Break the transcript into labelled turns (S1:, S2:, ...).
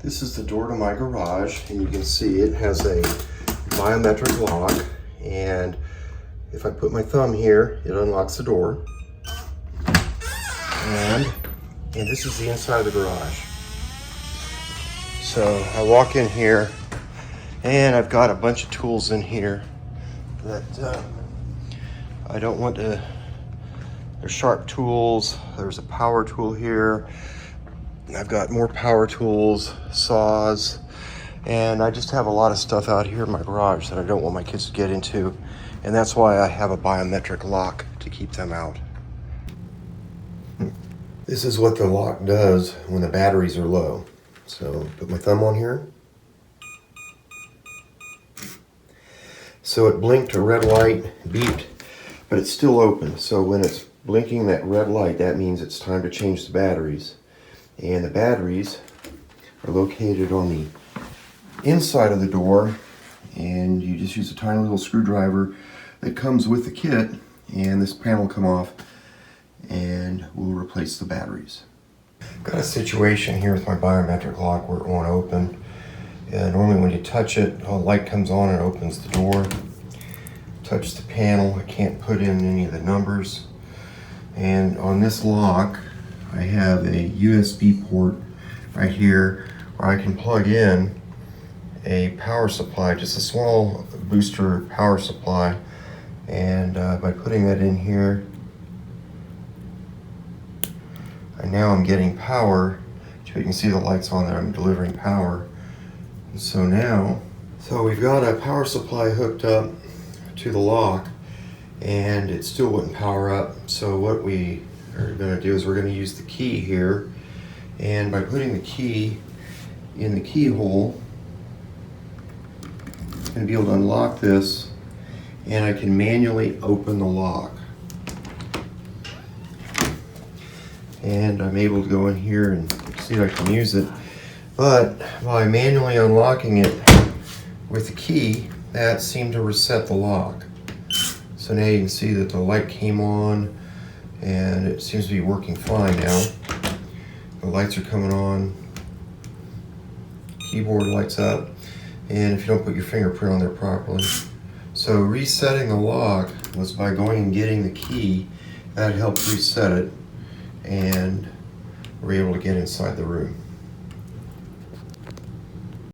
S1: This is the door to my garage, and you can see it has a biometric lock, and if I put my thumb here, it unlocks the door. And this is the inside of the garage. So I walk in here, and I've got a bunch of tools in here that I don't want to. There's sharp tools. There's a power tool here. I've got more power tools, saws, and I just have a lot of stuff out here in my garage that I don't want my kids to get into, and that's why I have a biometric lock to keep them out. This is what the lock does when the batteries are low. So put my thumb on here. So it blinked a red light, beeped, but it's still open. So when it's blinking that red light, that means it's time to change the batteries. And the batteries are located on the inside of the door, and you just use a tiny little screwdriver that comes with the kit, and this panel will come off and we'll replace the batteries. Got a situation here with my biometric lock where it won't open. And normally when you touch it, a light comes on and opens the door. Touch the panel, I can't put in any of the numbers. And on this lock, I have a USB port right here where I can plug in a power supply, just a small booster power supply. And by putting that in here, and now I'm getting power. So you can see the lights on there, I'm delivering power. And so we've got a power supply hooked up to the lock, and it still wouldn't power up. So what we are going to do is we're going to use the key here, and by putting the key in the keyhole, I'm going to be able to unlock this, and I can manually open the lock. And I'm able to go in here and see if I can use it. But by manually unlocking it with the key, that seemed to reset the lock. So now you can see that the light came on, and it seems to be working fine now. The lights are coming on, keyboard lights up, and if you don't put your fingerprint on there properly. So resetting the lock was by going and getting the key. That helped reset it, and we're able to get inside the room.